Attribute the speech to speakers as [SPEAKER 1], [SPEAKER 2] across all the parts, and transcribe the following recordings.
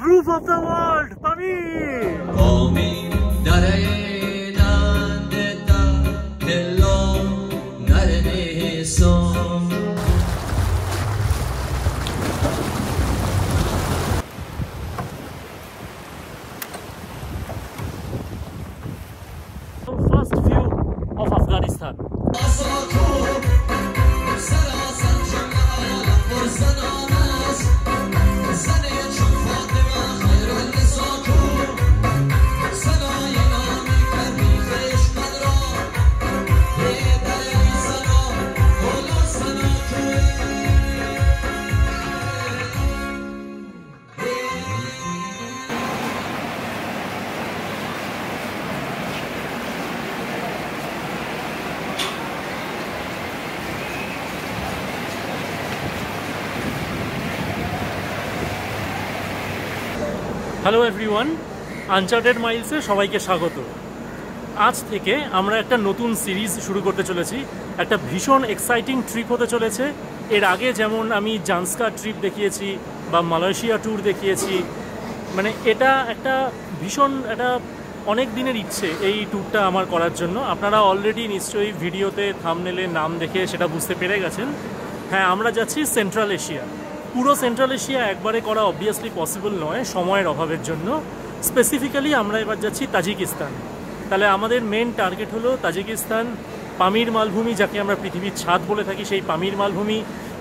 [SPEAKER 1] roof of the world, Pamir! First view of Afghanistan. Hello everyone, Uncharted মাইলসে সবাইকে স্বাগত। আজ থেকে আমরা একটা নতুন সিরিজ শুরু করতে চলেছি। একটা ভীষণ এক্সাইটিং ট্রিপ হতে চলেছে। এর আগে যেমন আমি জান্সকার ট্রিপ দেখিয়েছি বা মালয়েশিয়া ট্যুর দেখিয়েছি, মানে এটা একটা ভীষণ একটা অনেক দিনের ইচ্ছে এই ট্যুরটা আমার করার জন্য। আপনারা অলরেডি নিশ্চয়ই ভিডিওতে থাম্বনেলে নাম দেখে সেটা বুঝতে পেরে গেছেন। হ্যাঁ, আমরা যাচ্ছি সেন্ট্রাল এশিয়া। পুরো সেন্ট্রাল এশিয়া একবারে করা অবভিয়াসলি পসিবল নয় সময়ের অভাবের জন্য। স্পেসিফিক্যালি আমরা এবার যাচ্ছি তাজিকিস্তান। তাহলে আমাদের মেন টার্গেট হলো তাজিকিস্তান, পামির মালভূমি, যাকে আমরা পৃথিবীর ছাদ বলে থাকি, সেই পামির মালভূমি,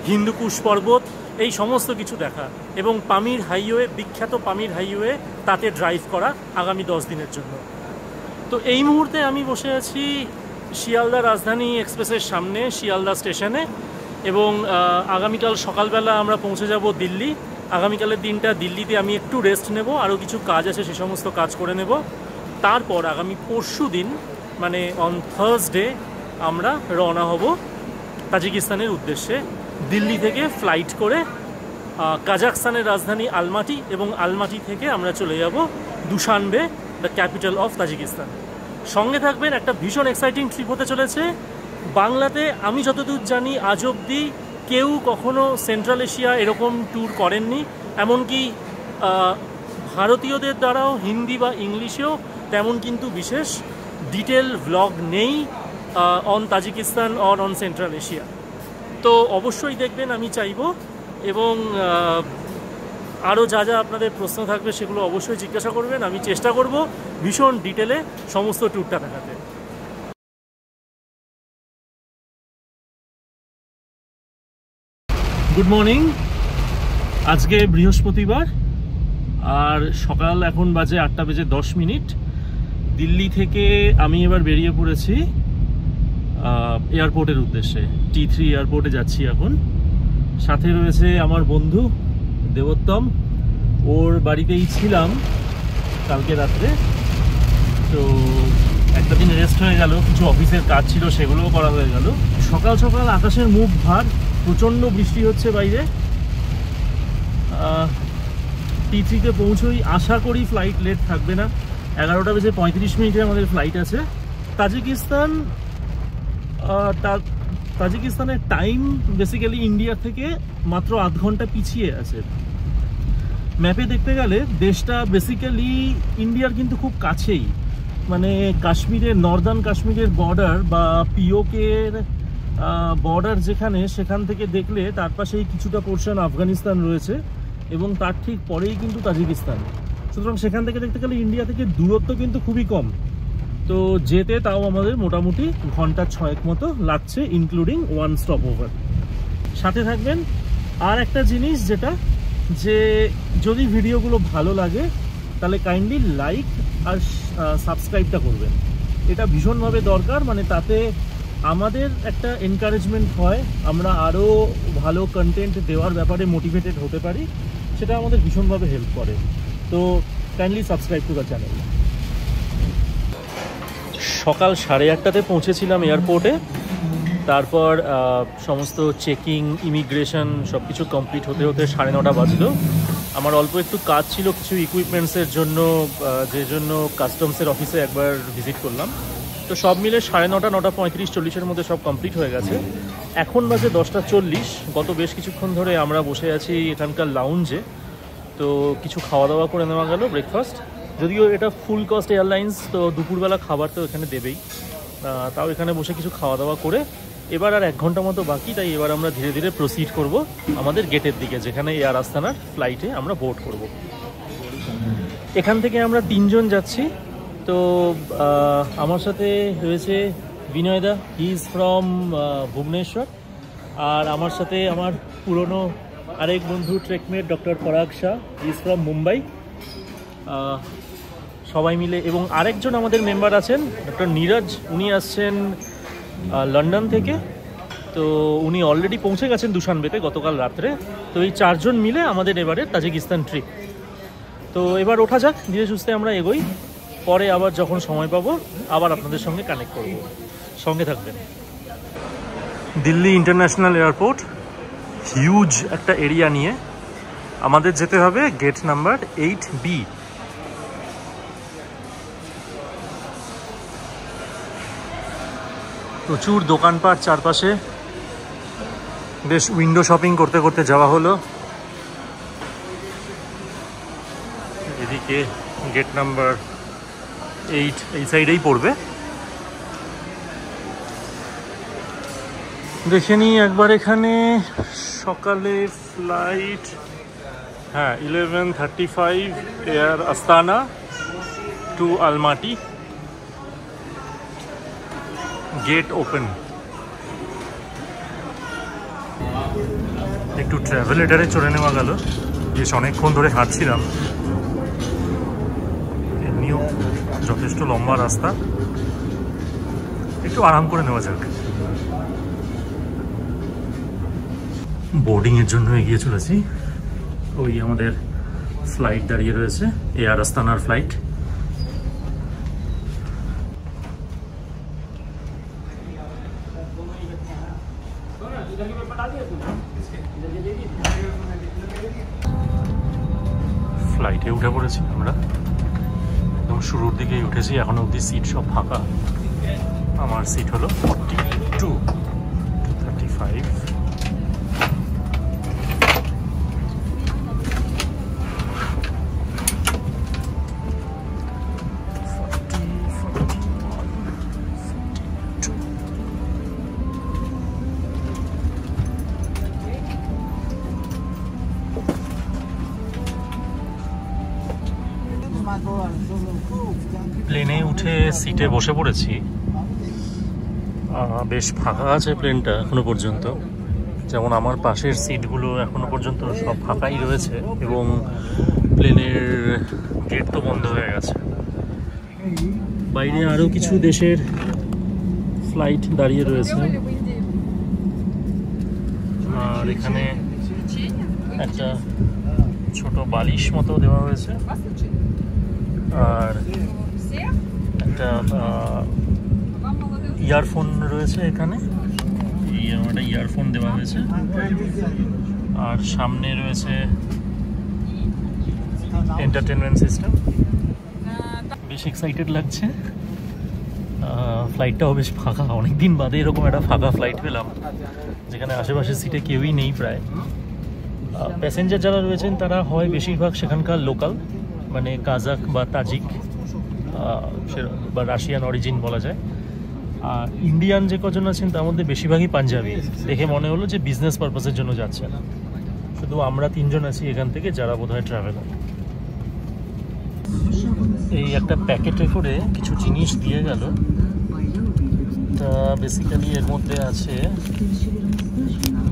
[SPEAKER 1] হিন্দুকুশ পর্বত, এই সমস্ত কিছু দেখা এবং পামির হাইওয়ে, বিখ্যাত পামির হাইওয়ে, তাতে ড্রাইভ করা আগামী 10 দিনের জন্য। তো এই মুহূর্তে আমি বসে আছি শিয়ালদা রাজধানী এক্সপ্রেসের সামনে, শিয়ালদা স্টেশনে, এবং আগামীকাল সকালবেলা আমরা পৌঁছে যাব দিল্লি। আগামীকালের দিনটা দিল্লিতে আমি একটু রেস্ট নেব, আরও কিছু কাজ আছে সে সমস্ত কাজ করে নেব। তারপর আগামী পরশু দিন মানে অন থার্সডে আমরা রওনা হব তাজিকিস্তানের উদ্দেশ্যে। দিল্লি থেকে ফ্লাইট করে কাজাখস্তানের রাজধানী আলমাটি, এবং আলমাটি থেকে আমরা চলে যাব Dushanbe, the capital of Tajikistan. সঙ্গে থাকবেন, একটা ভীষণ এক্সাইটিং ট্রিপ হতে চলেছে। বাংলাতে আমি যতদূর জানি আজ অবধি কেউ কখনো সেন্ট্রাল এশিয়া এরকম ট্যুর করেননি, এমনকি ভারতীয়দের দ্বারাও হিন্দি বা ইংলিশেও তেমন কিন্তু বিশেষ ডিটেল ভ্লগ নেই on Tajikistan or on central Asia. তো অবশ্যই দেখবেন, আমি চাইব, এবং আরও যা যা আপনাদের প্রশ্ন থাকবে সেগুলো অবশ্যই জিজ্ঞাসা করবেন। আমি চেষ্টা করব ভীষণ ডিটেলে সমস্ত ট্যুরটা দেখাতে। Good morning. আজকে বৃহস্পতিবার, আর সকাল এখন বাজে 8:10। দিল্লি থেকে আমি এবার বেরিয়ে পড়েছি এয়ারপোর্টের উদ্দেশ্যে। T3 এয়ারপোর্টে যাচ্ছি এখন। সাথে রয়েছে আমার বন্ধু দেবোত্তম, ওর বাড়িতেই ছিলাম কালকে রাত্রে। তো একটা দিন রেস্ট হয়ে গেল, কিছু অফিসের কাজ ছিল সেগুলোও করা হয়ে গেল। সকাল সকাল আকাশের মুখ ভার, প্রচণ্ড বৃষ্টি হচ্ছে বাইরে। T3তে পৌঁছোই, আশা করি ফ্লাইট লেট থাকবে না। 11:35 আমাদের ফ্লাইট আছে। তাজিকিস্তানের টাইম বেসিক্যালি ইন্ডিয়া থেকে মাত্র আধ ঘন্টা পিছিয়ে আছে। ম্যাপে দেখতে গেলে দেশটা বেসিক্যালি ইন্ডিয়ার কিন্তু খুব কাছেই, মানে কাশ্মীরের, নর্দার্ন কাশ্মীরের বর্ডার বা পিওকের বর্ডার যেখানে, সেখান থেকে দেখলে তার পাশেই কিছুটা পোর্শন আফগানিস্তান রয়েছে, এবং তার ঠিক পরেই কিন্তু তাজিকিস্তান। সুতরাং সেখান থেকে দেখতে গেলে ইন্ডিয়া থেকে দূরত্ব কিন্তু খুবই কম। তো যেতে তাও আমাদের মোটামুটি ঘন্টা 6 মতো লাগছে, ইনক্লুডিং ওয়ান স্টপ ওভার। সাথে থাকবেন। আর একটা জিনিস যেটা, যে যদি ভিডিওগুলো ভালো লাগে তাহলে কাইন্ডলি লাইক আর সাবস্ক্রাইবটা করবেন। এটা ভীষণভাবে দরকার, মানে তাতে আমাদের একটা এনকারেজমেন্ট হয়, আমরা আরও ভালো কন্টেন্ট দেওয়ার ব্যাপারে মোটিভেটেড হতে পারি, সেটা আমাদের ভীষণভাবে হেল্প করে। তো kindly subscribe to the channel. সকাল 8:30টাতে পৌঁছেছিলাম এয়ারপোর্টে। তারপর সমস্ত চেকিং, ইমিগ্রেশন সব কিছু কমপ্লিট হতে হতে 9:30 বাজলো। আমার অল্প একটু কাজ ছিল কিছু ইকুইপমেন্টসের জন্য, যে জন্য কাস্টমসের অফিসে একবার ভিজিট করলাম। তো সব মিলে 9:30, 9:35, 40-এর মধ্যে সব কমপ্লিট হয়ে গেছে। এখন বাজে 10:40। গত বেশ কিছুক্ষণ ধরে আমরা বসে আছি এখানকার লাউঞ্জে। তো কিছু খাওয়া দাওয়া করে নেওয়া গেল, ব্রেকফাস্ট। যদিও এটা ফুল কস্ট এয়ারলাইন্স, তো দুপুরবেলা খাবার তো এখানে দেবেই। তাও এখানে বসে কিছু খাওয়া দাওয়া করে এবার আর 1 ঘন্টা মতো বাকি, তাই এবার আমরা ধীরে ধীরে প্রসিড করব আমাদের গেটের দিকে, যেখানে এয়ার আস্তানার ফ্লাইটে আমরা বোর্ড করব। এখান থেকে আমরা 3 জন যাচ্ছি। তো আমার সাথে রয়েছে বিনয়দা, হি ইজ ফ্রম ভুবনেশ্বর। আর আমার সাথে আমার পুরনো আরেক বন্ধু ট্রেকমেট ডক্টর পরাগ Shah, he is from Mumbai. সবাই মিলে, এবং আরেকজন আমাদের মেম্বার আছেন ডক্টর নীরজ, উনি আসছেন লন্ডন থেকে। তো উনি অলরেডি পৌঁছে গেছেন দুশানবেতে গতকাল রাত্রে। তো এই 4 জন মিলে আমাদের এবারে তাজিকিস্তান ট্রিপ। তো এবার ওঠা যাক, ধীরে সুস্থে আমরা এগোই। পরে আবার যখন সময় পাবো আবার আপনাদের সঙ্গে কানেক্ট করব, সঙ্গে থাকবেন। দিল্লি ইন্টারন্যাশনাল এয়ারপোর্ট, হিউজ একটা এরিয়া নিয়ে আমাদের যেতে হবে গেট নাম্বার 8B। প্রচুর দোকানপাট চারপাশে, বেশ উইন্ডো শপিং করতে করতে যাওয়া হলো। এদিকে গেট নাম্বার 8 এই সাইডেই পড়বে। দেখে নিই একবার এখানে সকালে ফ্লাইট, হ্যাঁ 11:35 এয়ার আস্তানা টু আলমাটি, গেট ওপেন। একটু ট্রাভেলেটারে চড়ে নেওয়া গেল, বেশ অনেকক্ষণ ধরে হাঁটছিলাম। এমনিও যথেষ্ট লম্বা রাস্তা, একটু আরাম করে নেওয়া যাক। বোর্ডিংয়ের জন্য এগিয়ে চলেছি। ওই আমাদের ফ্লাইট দাঁড়িয়ে রয়েছে, এয়ার আস্তানার ফ্লাইট। ফ্লাইটে উঠে পড়েছি আমরা, একদম শুরুর দিকেই উঠেছি। এখনো অবধি সিট সব ফাঁকা। আমার সিট হলো 42-35। প্লেনে উঠে সিটে বসে পড়েছি। বেশ ফাঁকা আছে প্লেনটা এখনো পর্যন্ত, যেমন আমার পাশের সিটগুলো এখনো পর্যন্ত সব ফাঁকাই রয়েছে, এবং প্লেনের গেট তো বন্ধ হয়ে গেছে। বাইরে আরও কিছু দেশের ফ্লাইট দাঁড়িয়ে রয়েছে। আর এখানে একটা ছোট বালিশ মতো দেওয়া হয়েছে, আর একটা ইয়ারফোন রয়েছে এখানে। একটা ইয়ারফোন দেওয়া হয়েছে, আর সামনে রয়েছে এন্টারটেনমেন্ট সিস্টেম। বেশ এক্সাইটেড লাগছে। ফ্লাইটটাও বেশ ফাঁকা, অনেকদিন বাদে এরকম একটা ফাঁকা ফ্লাইট পেলাম, যেখানে আশেপাশের সিটে কেউই নেই প্রায়। প্যাসেঞ্জার যারা রয়েছেন তারা হয় বেশিরভাগ সেখানকার লোকাল, মানে কাজাক বা তাজিক বা রাশিয়ান অরিজিন বলা যায়। আর ইন্ডিয়ান যে কজন আছেন তার মধ্যে বেশিরভাগই পাঞ্জাবি। দেখে মনে হলো যে বিজনেস পারপাসের জন্য যাচ্ছেন। শুধু আমরা 3 জন আছি এখান থেকে, যারা বোধহয় ট্রাভেলার। এই একটা প্যাকেটে করে কিছু জিনিস দিয়ে গেল। তা বেসিক্যালি এর মধ্যে আছে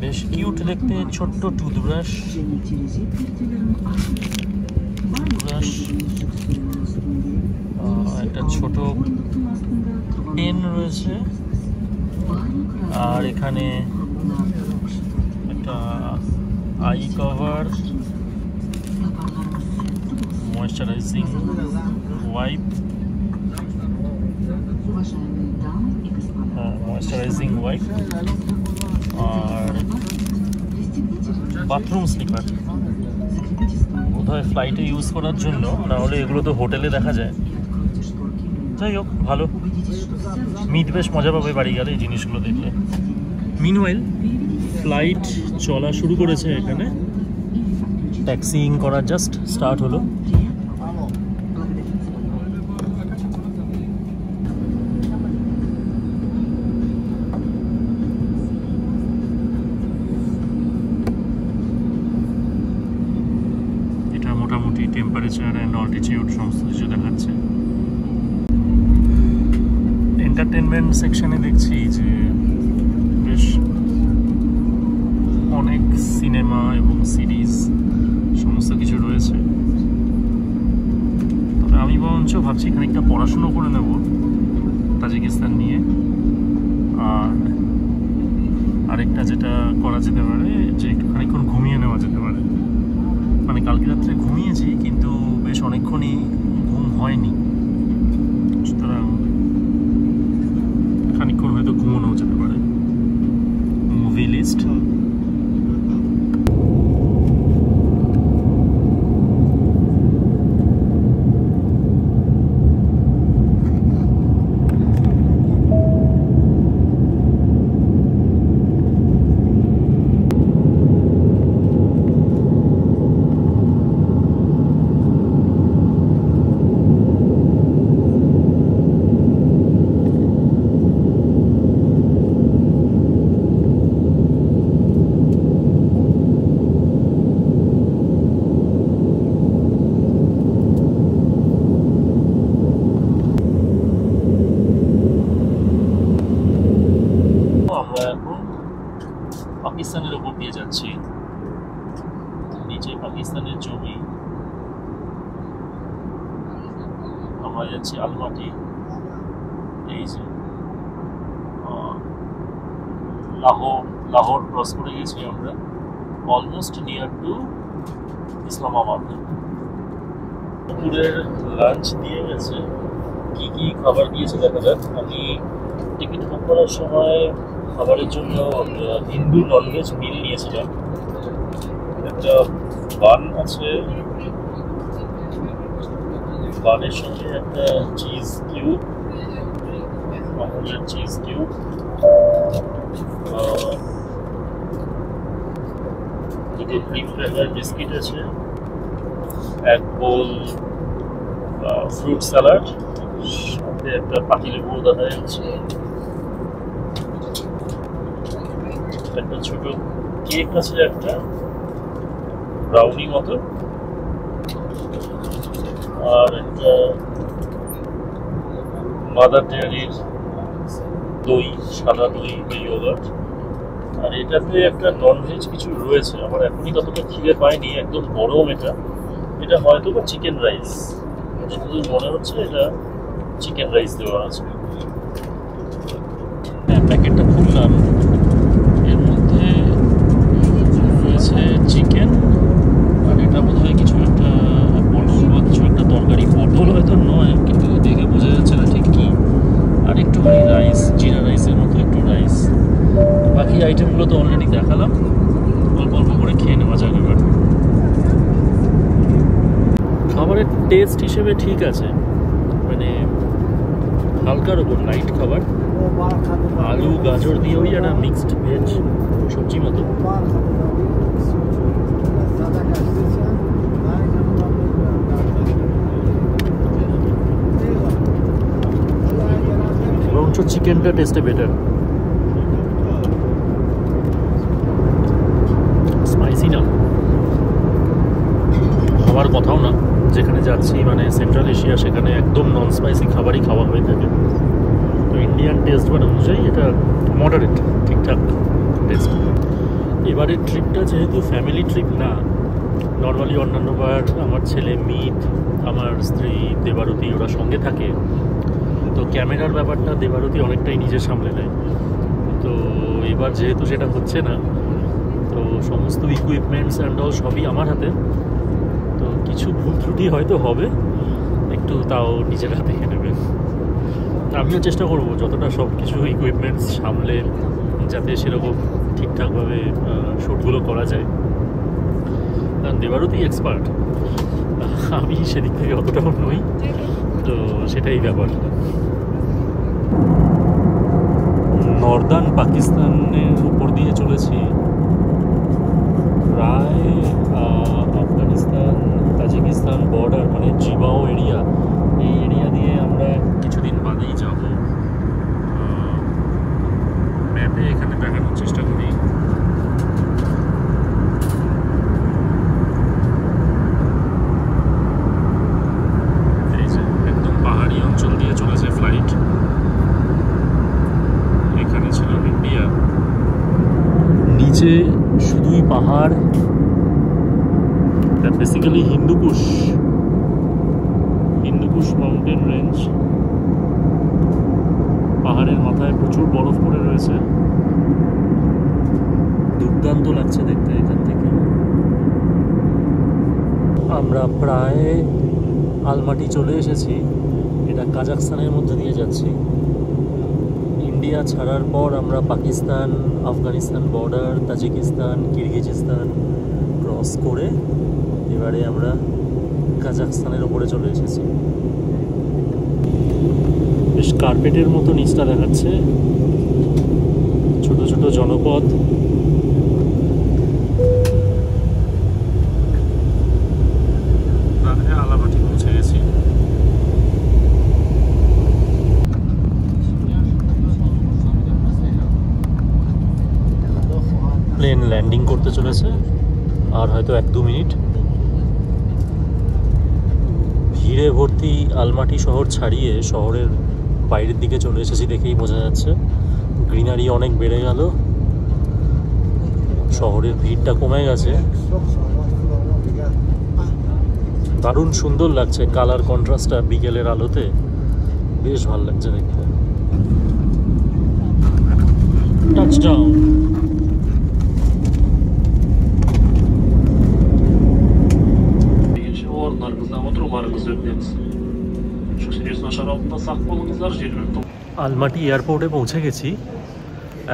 [SPEAKER 1] বেশ কিউট দেখতে ছোট্ট টুথব্রাশ, একটা ছোট পেন রয়েছে, আর এখানে একটা eye cover, moisturising wipe, moisturising wipe, আর বাথরুম স্লিপার। বোধহয় ফ্লাইটে ইউজ করার জন্য, না হলে এগুলো তো হোটেলে দেখা যায়। যাই হোক, ভালো। মিট বেশ মজা পাবে বাড়ি গেলে এই জিনিসগুলো দেখলে। মিনওয়াইল ফ্লাইট চলা শুরু করেছে এখানে। ট্যাক্সিং করা জাস্ট স্টার্ট হলো। এটা মোটামুটি টেম্পারেচার অ্যান্ড অল্টিটিউড সমস্ত কিছু দেখাচ্ছে। এন্টারটেনমেন্ট সেকশনে দেখছি যে বেশ অনেক সিনেমা এবং সিরিজ সমস্ত কিছু রয়েছে। তবে আমি বরঞ্চ ভাবছি খানিকটা পড়াশুনো করে নেব তাজিকিস্তান নিয়ে। আর আরেকটা যেটা করা যেতে পারে যে একটু খানিকক্ষণ ঘুমিয়ে নেওয়া যেতে পারে। মানে কালকে রাত্রে ঘুমিয়েছি কিন্তু বেশ অনেকক্ষণই ঘুম হয়নি, সুতরাং খানিকক্ষণ হয়তো ঘুমানো যেতে পারে। মুভি লিস্ট পাকিস্তানের ওপর দিয়ে যাচ্ছি। নিচে পাকিস্তানের জমি, আমরা যাচ্ছি আলমাটি। এই যে লাহোর ক্রস করে গেছি আমরা, অলমোস্ট নিয়ার টু ইসলামাবাদ। দুপুরের লাঞ্চ দিয়ে গেছে, কি কি খাবার দিয়েছে দেখা যাক। আমি টিকিট বুক করার সময় খাবারের জন্য হিন্দু ননভেজ মিল নিয়েছিলাম। একটা বান আছে, বানের সঙ্গে একটা চিজ কিউব, আমুলের চিজ কিউব, দুটো ক্রিম ফ্লেভার বিস্কিট আছে, এক বোল ফ্রুট স্যালাড, সাথে একটা পাতিলেবু দেখা যাচ্ছে, একটা ছোট কেক আছে, একটা ব্রাউনি মতো, আর একটা মাদার ডেয়ারির দই, সাদা দই বা ইয়োগার্ট। আর এটাতে একটা ননভেজ কিছু রয়েছে, আমার এখনই ততটা খিদে পাইনি, একদম গরম। এটা হয়তো বা চিকেন রাইস, যতদূর মনে হচ্ছে এটা চিকেন রাইস দেওয়া আছে। হ্যাঁ, প্যাকেটটা খুললাম, এর মধ্যে রয়েছে চিকেন, আর এটা বোধ হয় কিছু একটা পটল বা কিছু একটা তরকারি। পটল হয়তো নয়, কিন্তু দেখে বোঝা যাচ্ছে না ঠিক কি। আর একটুখানি রাইস, জিরা রাইসের মতো একটু রাইস। বাকি আইটেমগুলো তো অলরেডি দেখালাম, অল্প অল্প করে খেয়ে নেওয়া যাবে। এবার খাবারের টেস্ট হিসেবে ঠিক আছে, মানে হালকার ওপর লাইট খাবার। আলু গাজর দিয়ে ওই একটা মিক্সড ভেজ সবজি মতো। বরঞ্চ চিকেনটা টেস্টে বেটার, স্পাইসি না। খাবার কথাও না, যেখানে যাচ্ছি মানে সেন্ট্রাল এশিয়া, সেখানে একদম নন স্পাইসি খাবারই খাওয়া হয়ে থাকে। তো ইন্ডিয়ান টেস্ট বাট অনুযায়ী এটা মডারেট, ঠিকঠাক টেস্ট। এবারের ট্রিপটা যেহেতু ফ্যামিলি ট্রিপ না, নর্মালি অন্যান্যবার আমার ছেলে মিত, আমার স্ত্রী দেবারতী ওরা সঙ্গে থাকে, তো ক্যামেরার ব্যাপারটা দেবারতী অনেকটাই নিজে সামলে নেয়। তো এবার যেহেতু সেটা হচ্ছে না, তো সমস্ত ইকুইপমেন্টস অ্যান্ড অল সবই আমার হাতে। তো কিছু ভুল ত্রুটি হয়তো হবে, একটু তাও নিজেরা দেখে নেবেন। আমিও চেষ্টা করব যতটা সব কিছু ইকুইপমেন্টস সামলে যাতে সেরকম ঠিকঠাকভাবে শ্যুটগুলো করা যায়। কারণ দেবারতী এক্সপার্ট, আমি সেদিক থেকে অতটাও নই, তো সেটাই ব্যাপার। নর্দার্ন পাকিস্তানের উপর দিয়ে চলেছি, প্রায় পাকিস্তান বর্ডার মানে জিবাও এরিয়া, এই এরিয়া দিয়ে আমরা কিছুদিন বাদেই যাব। ম্যাপে এখানে দেখানোর চেষ্টা করি। এই যে একদম পাহাড়ি অঞ্চল দিয়ে চলেছে ফ্লাইট। এখানে ছিল ইন্ডিয়া, নিচে শুধুই পাহাড়। Basically Hindu Kush mountain range. পাহাড়ের মাথায় প্রচুর বরফ পড়ে রয়েছে, দুর্দান্ত লাগছে দেখতে এখান থেকে। আমরা প্রায় আলমাটি চলে এসেছি। এটা কাজাখস্তানের মধ্যে দিয়ে যাচ্ছি। ইন্ডিয়া ছাড়ার পর আমরা Pakistan, Afghanistan border, Tajikistan, Kyrgyzstan cross করে এবারে আমরা কাজাখস্তানের ওপরে চলে এসেছি। বেশ কার্পেটের মতো নিচটা দেখাচ্ছে, ছোট ছোট জনপদ। আলামাটি পৌঁছে গেছি। প্লেন ল্যান্ডিং করতে চলেছে আর হয়তো 1-2 মিনিট। ভিড়ে ভর্তি আলমাটি শহর ছাড়িয়ে শহরের বাইরের দিকে চলে এসেছি দেখেই বোঝা যাচ্ছে। গ্রিনারি অনেক বেড়ে গেল, শহরের ভিড়টা কমে গেছে। দারুণ সুন্দর লাগছে, কালার কন্ট্রাস্টটা বিকেলের আলোতে বেশ ভালো লাগছে দেখতে। টাচডাউন। আলমাটি এয়ারপোর্টে পৌঁছে গেছি।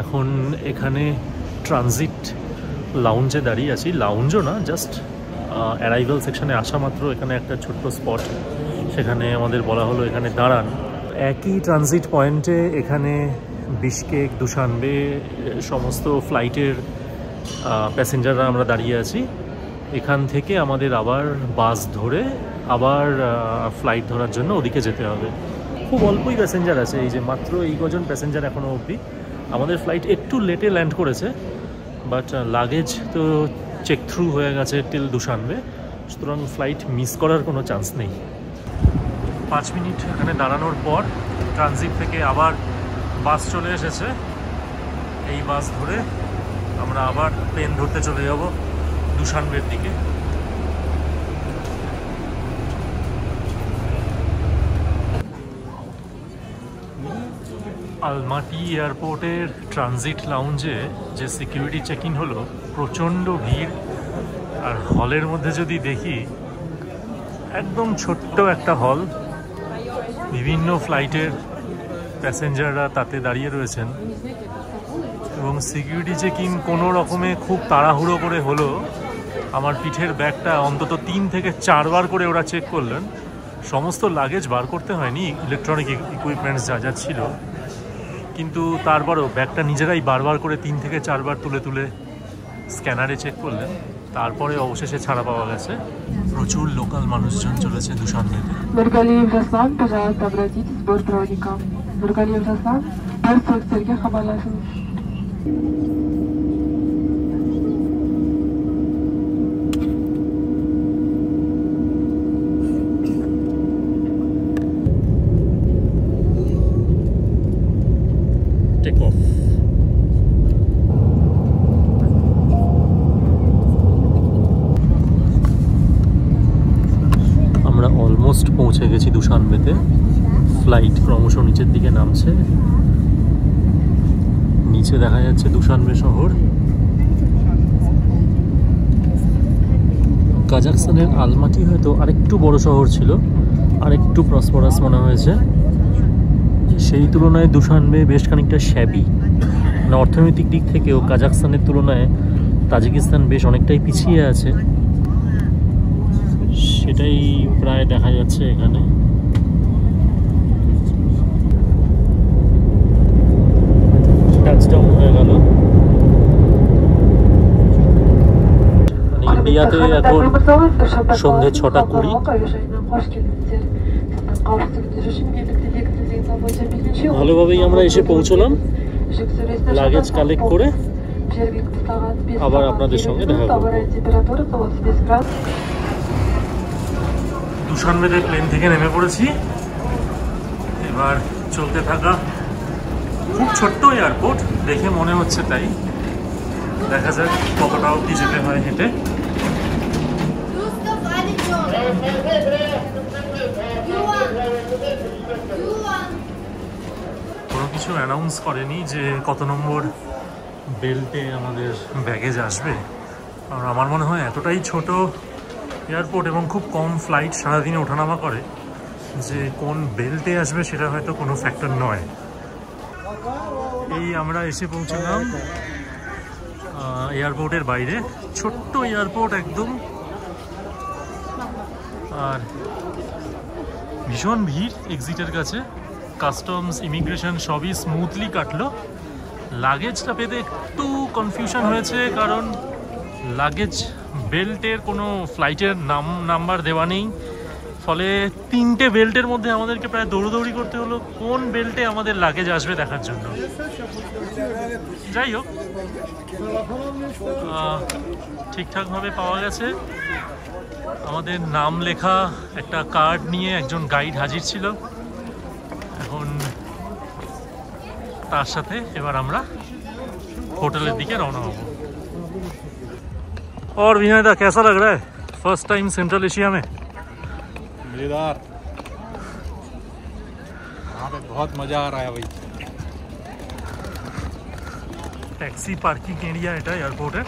[SPEAKER 1] এখন এখানে ট্রানজিট লাউঞ্জে দাঁড়িয়ে আছি। লাউঞ্জও না, জাস্ট অ্যারাইভাল সেকশনে আসা মাত্র এখানে একটা ছোট্ট স্পট, সেখানে আমাদের বলা হলো এখানে দাঁড়ান। একই ট্রানজিট পয়েন্টে এখানে বিশকেক, দুশানবে সমস্ত ফ্লাইটের প্যাসেঞ্জাররা আমরা দাঁড়িয়ে আছি। এখান থেকে আমাদের আবার বাস ধরে আবার ফ্লাইট ধরার জন্য ওদিকে যেতে হবে। খুব অল্পই প্যাসেঞ্জার আছে, এই যে মাত্র এই কজন প্যাসেঞ্জার এখনও অবধি। আমাদের ফ্লাইট একটু লেটে ল্যান্ড করেছে, বাট লাগেজ তো চেক থ্রু হয়ে গেছে টিল দুশানবে, সুতরাং ফ্লাইট মিস করার কোনো চান্স নেই। 5 মিনিট এখানে দাঁড়ানোর পর ট্রানজিট থেকে আবার বাস চলে এসেছে। এই বাস ধরে আমরা আবার প্লেন ধরতে চলে যাব দুশানবের দিকে। আলমাটি এয়ারপোর্টের ট্রানজিট লাউঞ্জে যে সিকিউরিটি চেক ইন হলো, প্রচণ্ড ভিড়। আর হলের মধ্যে যদি দেখি, একদম ছোট্ট একটা হল, বিভিন্ন ফ্লাইটের প্যাসেঞ্জাররা তাতে দাঁড়িয়ে রয়েছেন এবং সিকিউরিটি চেক ইন কোনো রকমে খুব তাড়াহুড়ো করে হলো। আমার পিঠের ব্যাগটা অন্তত 3 থেকে 4 বার করে ওরা চেক করলেন। সমস্ত লাগেজ বার করতে হয়নি, ইলেকট্রনিক ইকুইপমেন্টস যা যা ছিল, কিন্তু তারপরেও ব্যাগটা নিজেরাই বারবার করে 3 থেকে 4 বার তুলে তুলে স্ক্যানারে চেক করলেন। তারপরে অবশেষে ছাড়া পাওয়া গেছে। প্রচুর লোকাল মানুষজন চলেছে দুশানবেতে। Take off. আমরা অলমোস্ট পৌঁছে গেছি দুশানবেতে। ফ্লাইট ক্রমশ নিচের দিকে নামছে। নিচে দেখা যাচ্ছে দুশানবে শহর। কাজাখস্তানের আলমাটি হয়তো আরেকটু বড় শহর ছিল, আরেকটু প্রসপারাস মনে হয়েছে। সেই তুলনায় দুশানবে বেশ খানিকটা শ্যাবি। মানে অর্থনৈতিক দিক থেকেও কাজাখস্তানের তুলনায় তাজিকিস্তান বেশ অনেকটাই পিছিয়ে আছে, সেটাই প্রায় দেখা যাচ্ছে এখানে। টাচডাউন হয়ে গেল। আন্তালিয়াতে এখন সন্ধে 6:20। ভালোভাবেই আমরা এসে পৌঁছলাম, লাগেজ কালেক্ট করে আবার আপনাদের সঙ্গে দেখা করব। দুশানবেতে প্লেন থেকে নেমে পড়েছি। এবার চলতে থাকা, খুব ছোট্ট এয়ারপোর্ট দেখে মনে হচ্ছে তাই, দেখা যাক কতটা অবধি যেতে হয় হেঁটে। কোনো কিছু অ্যানাউন্স করেনি যে কত নম্বর বেল্টে আমাদের ব্যাগেজ আসবে। আর আমার মনে হয় এতটাই ছোট এয়ারপোর্ট এবং খুব কম ফ্লাইট সারাদিনে ওঠানামা করে যে কোন বেল্টে আসবে সেটা হয়তো কোনো ফ্যাক্টর নয়। এই আমরা এসে পৌঁছলাম এয়ারপোর্টের বাইরে, ছোট্ট এয়ারপোর্ট একদম, আর ভীষণ ভিড় এক্সিটের কাছে। কাস্টমস, ইমিগ্রেশন সবই স্মুথলি কাটলো। লাগেজটা পেতে একটু কনফিউশন হয়েছে, কারণ লাগেজ বেল্টের কোনো ফ্লাইটের নাম্বার দেওয়া নেই, ফলে 3টে বেল্টের মধ্যে আমাদেরকে প্রায় দৌড়দৌড়ি করতে হলো কোন বেল্টে আমাদের লাগেজ আসবে দেখার জন্য। যাই হোক, ঠিকঠাকভাবে পাওয়া গেছে। আমাদের নাম লেখা একটা কার্ড নিয়ে একজন গাইড হাজির ছিল। এখন তার সাথে এবার আমরা হোটেলের দিকে রওনা হব। और विनय दा, कैसा लग रहा है फर्स्ट टाइम सेंट्रल एशिया में?
[SPEAKER 2] मजेदार, यहाँ पे बहुत मजा आ रहा है भाई।
[SPEAKER 1] टैक्सी पार्किंग एरिया এটা এয়ারপোর্টের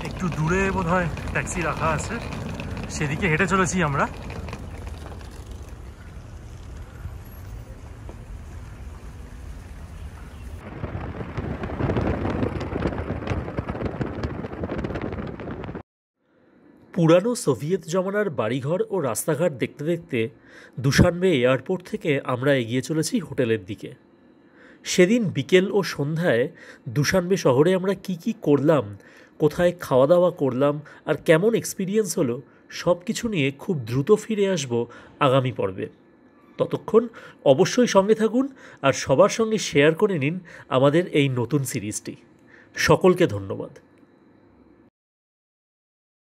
[SPEAKER 1] একটু দূরে বোধহয় ট্যাক্সি রাখা আছে, সেদিকে হেঁটে চলেছি আমরা। পুরানো সোভিয়েত জমানার বাড়িঘর ও রাস্তাঘাট দেখতে দেখতে দুশানবে এয়ারপোর্ট থেকে আমরা এগিয়ে চলেছি হোটেলের দিকে। সেদিন বিকেল ও সন্ধ্যায় দুশানবে শহরে আমরা কি করলাম, কোথায় খাওয়া দাওয়া করলাম আর কেমন এক্সপিরিয়েন্স হলো, সব কিছু নিয়ে খুব দ্রুত ফিরে আসব আগামী পর্বে। ততক্ষণ অবশ্যই সঙ্গে থাকুন আর সবার সঙ্গে শেয়ার করে নিন আমাদের এই নতুন সিরিজটি। সকলকে ধন্যবাদ।